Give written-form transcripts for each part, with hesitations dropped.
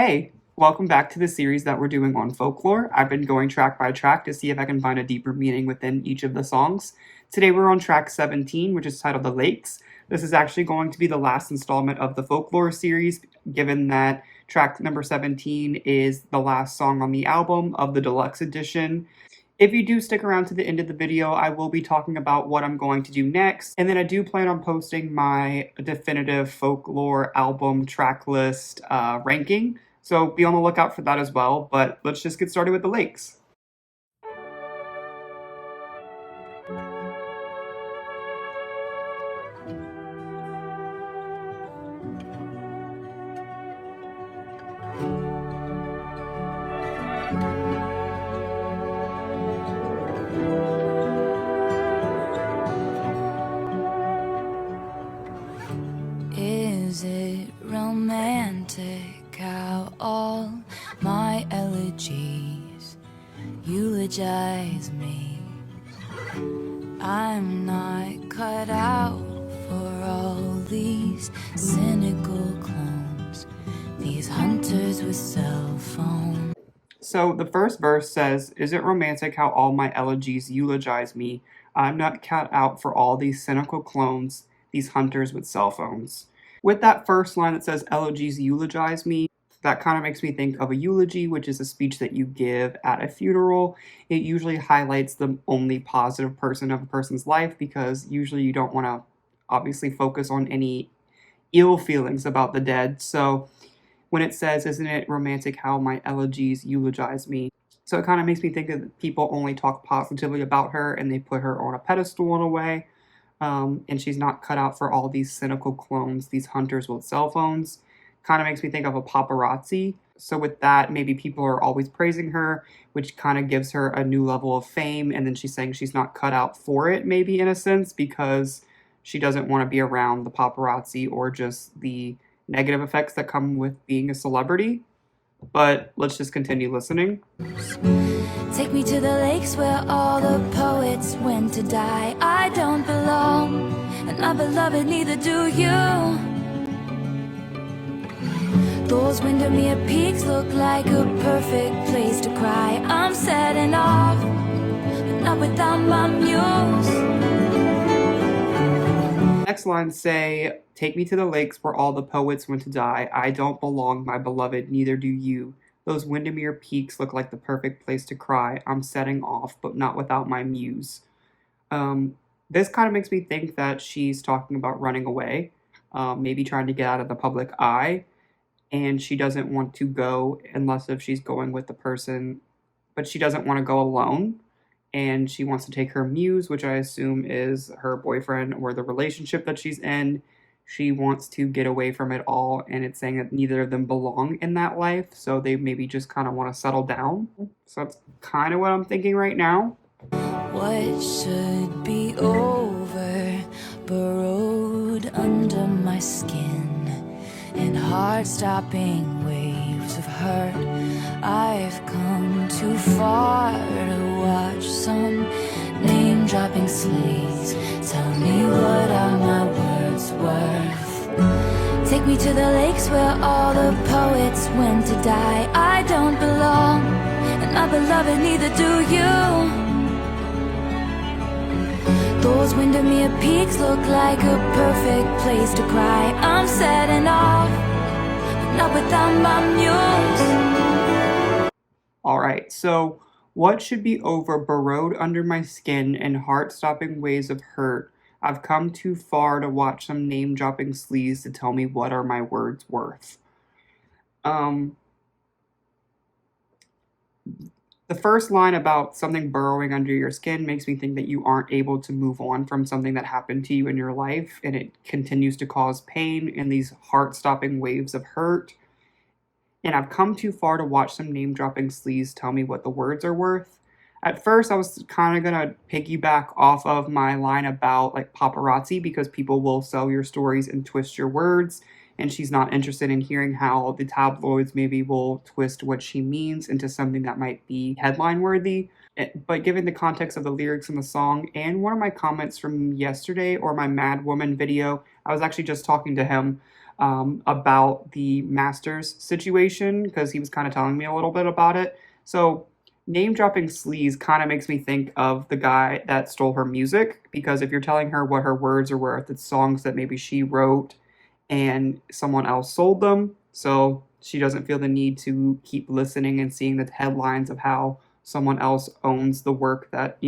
Hey, welcome back to the series that we're doing on folklore. I've been going track by track to see if I can find a deeper meaning within each of the songs. Today we're on track 17, which is titled The Lakes. This is actually going to be the last installment of the folklore series, given that track number 17 is the last song on the album of the deluxe edition. If you do stick around to the end of the video, I will be talking about what I'm going to do next, and then I do plan on posting my definitive folklore album track list ranking, so be on the lookout for that as well, but let's just get started with the lakes. Is it romantic how all my elegies eulogize me? I'm not cut out for all these cynical clones, these hunters with cell phones. So the first verse says, "Is it romantic how all my elegies eulogize me? I'm not cut out for all these cynical clones, these hunters with cell phones." With that first line that says elegies eulogize me, that kind of makes me think of a eulogy, which is a speech that you give at a funeral. It usually highlights the only positive person of a person's life because usually you don't want to obviously focus on any ill feelings about the dead. So when it says, "Isn't it romantic how my elegies eulogize me?" So it kind of makes me think that people only talk positively about her and they put her on a pedestal in a way. And she's not cut out for all these cynical clones, these hunters with cell phones. Kind of makes me think of a paparazzi. So with that, maybe people are always praising her, which kind of gives her a new level of fame. And then she's saying she's not cut out for it, maybe in a sense, because she doesn't want to be around the paparazzi or just the negative effects that come with being a celebrity. But let's just continue listening. Take me to the lakes where all the poets went to die. I don't belong, and my beloved, neither do you. Those Windermere peaks look like a perfect place to cry. I'm setting off, but not without my muse. Next lines say, "Take me to the lakes where all the poets went to die. I don't belong, my beloved, neither do you. Those Windermere peaks look like the perfect place to cry. I'm setting off, but not without my muse." This kind of makes me think that she's talking about running away, maybe trying to get out of the public eye, and she doesn't want to go unless if she's going with the person, but she doesn't want to go alone, and she wants to take her muse, which I assume is her boyfriend or the relationship that she's in. She wants to get away from it all, and it's saying that neither of them belong in that life, so they maybe just kind of want to settle down. So that's kind of what I'm thinking right now. What should be over, burrowed under my skin, in heart-stopping waves of hurt. I've come too far to watch some name-dropping sleaze tell me what are my words worth. Take me to the lakes where all the poets went to die. I don't belong, and my beloved, neither do you. Those Windermere peaks look like a perfect place to cry. I'm setting off, but not without my muse. Alright, so what should be over, burrowed under my skin in heart-stopping waves of hurt? I've come too far to watch some name-dropping sleaze to tell me what are my words worth. The first line about something burrowing under your skin makes me think that you aren't able to move on from something that happened to you in your life, and it continues to cause pain and these heart-stopping waves of hurt. And I've come too far to watch some name-dropping sleaze tell me what the words are worth. At first, I was kind of going to piggyback off of my line about like paparazzi, because people will sell your stories and twist your words, and she's not interested in hearing how the tabloids maybe will twist what she means into something that might be headline worthy. But given the context of the lyrics in the song and one of my comments from yesterday or my Mad Woman video, I was actually just talking to him about the Masters situation because he was kind of telling me a little bit about it. So name dropping Sleaze kind of makes me think of the guy that stole her music, because if you're telling her what her words are worth, it's songs that maybe she wrote and someone else sold them. So she doesn't feel the need to keep listening and seeing the headlines of how someone else owns the work that,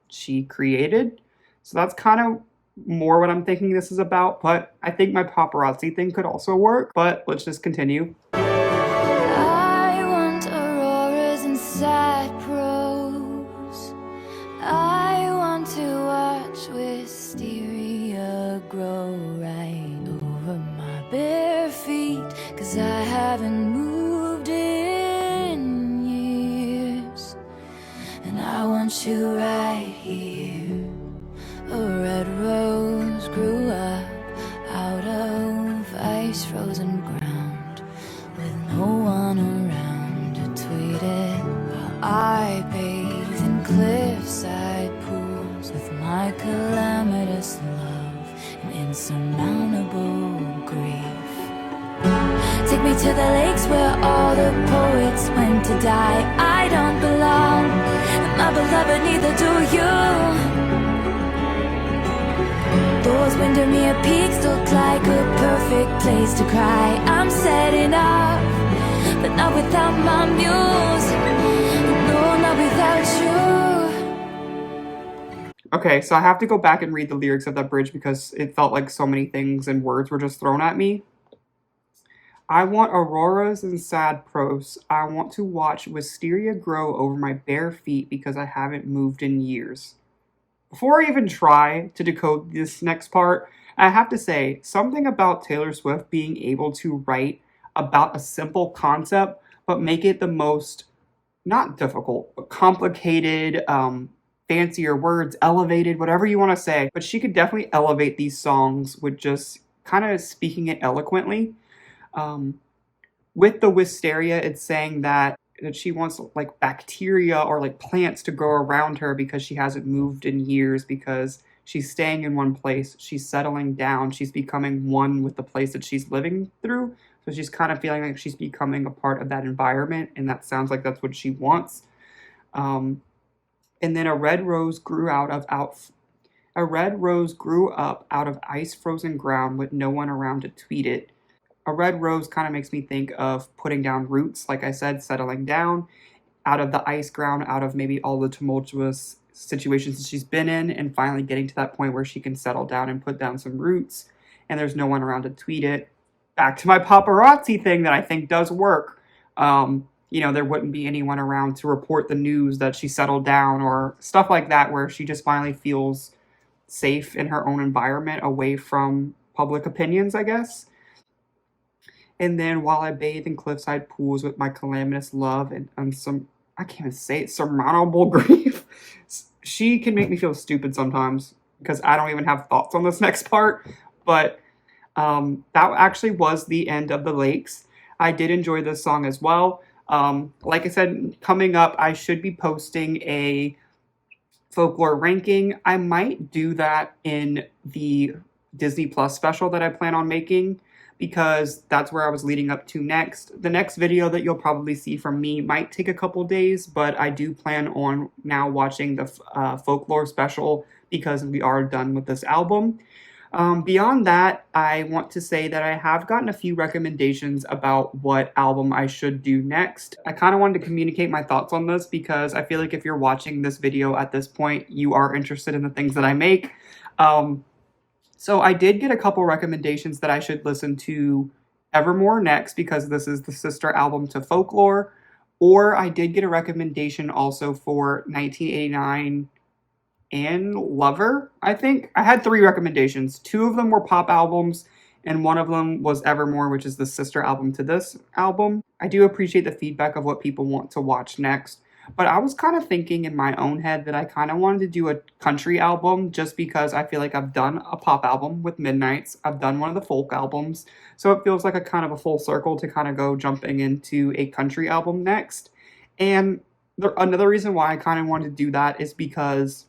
she created. So that's kind of more what I'm thinking this is about, but I think my paparazzi thing could also work. But let's just continue. I want auroras and sad prose. I want to watch wisteria grow right over my bare feet, 'cause I haven't moved in years. And I want you right here. A red rose grew up out of ice frozen ground, with no one around to tweet it. While I bathe in cliffside pools with my calamitous love and insurmountable grief. Take me to the lakes where all the poets went to die. I don't belong, and my beloved, neither do you. Those Windermere peaks look like a perfect place to cry. I'm setting up, but not without my muse. No, not without you. Okay, so I have to go back and read the lyrics of that bridge because it felt like so many things and words were just thrown at me. I want auroras and sad prose. I want to watch wisteria grow over my bare feet because I haven't moved in years. Before I even try to decode this next part, I have to say something about Taylor Swift being able to write about a simple concept, but make it the most, not difficult, but complicated, fancier words, elevated, whatever you want to say. But she could definitely elevate these songs with just kind of speaking it eloquently. With the wisteria, it's saying that she wants like bacteria or like plants to grow around her because she hasn't moved in years, because she's staying in one place, she's settling down, she's becoming one with the place that she's living through. So she's kind of feeling like she's becoming a part of that environment, and that sounds like that's what she wants. And then a red rose grew up out of ice frozen ground with no one around to tweet it. A red rose kind of makes me think of putting down roots, like I said, settling down out of the ice ground, out of maybe all the tumultuous situations that she's been in, and finally getting to that point where she can settle down and put down some roots, and there's no one around to tweet it. Back to my paparazzi thing that I think does work. There wouldn't be anyone around to report the news that she settled down or stuff like that, where she just finally feels safe in her own environment, away from public opinions, I guess. And then while I bathe in cliffside pools with my calamitous love and some, I can't even say it, surmountable grief. She can make me feel stupid sometimes because I don't even have thoughts on this next part. But that actually was the end of the lakes. I did enjoy this song as well. Like I said, coming up, I should be posting a folklore ranking. I might do that in the Disney Plus special that I plan on making, because that's where I was leading up to next. The next video that you'll probably see from me might take a couple days, but I do plan on now watching the folklore special because we are done with this album. Beyond that, I want to say that I have gotten a few recommendations about what album I should do next. I kind of wanted to communicate my thoughts on this because I feel like if you're watching this video at this point, you are interested in the things that I make. So I did get a couple recommendations that I should listen to Evermore next, because this is the sister album to Folklore. Or I did get a recommendation also for 1989 and Lover, I think. I had 3 recommendations. 2 of them were pop albums, and one of them was Evermore, which is the sister album to this album. I do appreciate the feedback of what people want to watch next. But I was kind of thinking in my own head that I kind of wanted to do a country album, just because I feel like I've done a pop album with Midnights. I've done one of the folk albums. So it feels like a kind of a full circle to kind of go jumping into a country album next. And another reason why I kind of wanted to do that is because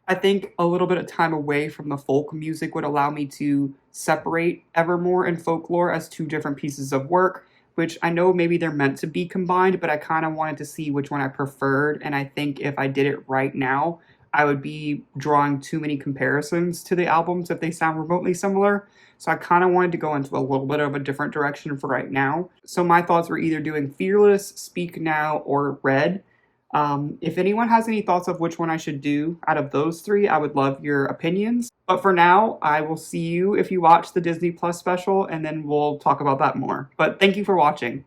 I think a little bit of time away from the folk music would allow me to separate Evermore and Folklore as two different pieces of work, which I know maybe they're meant to be combined, but I kind of wanted to see which one I preferred. And I think if I did it right now, I would be drawing too many comparisons to the albums if they sound remotely similar. So I kind of wanted to go into a little bit of a different direction for right now. So my thoughts were either doing Fearless, Speak Now, or Red. If anyone has any thoughts of which one I should do out of those three, I would love your opinions. But for now, I will see you if you watch the Disney Plus special, and then we'll talk about that more. But thank you for watching.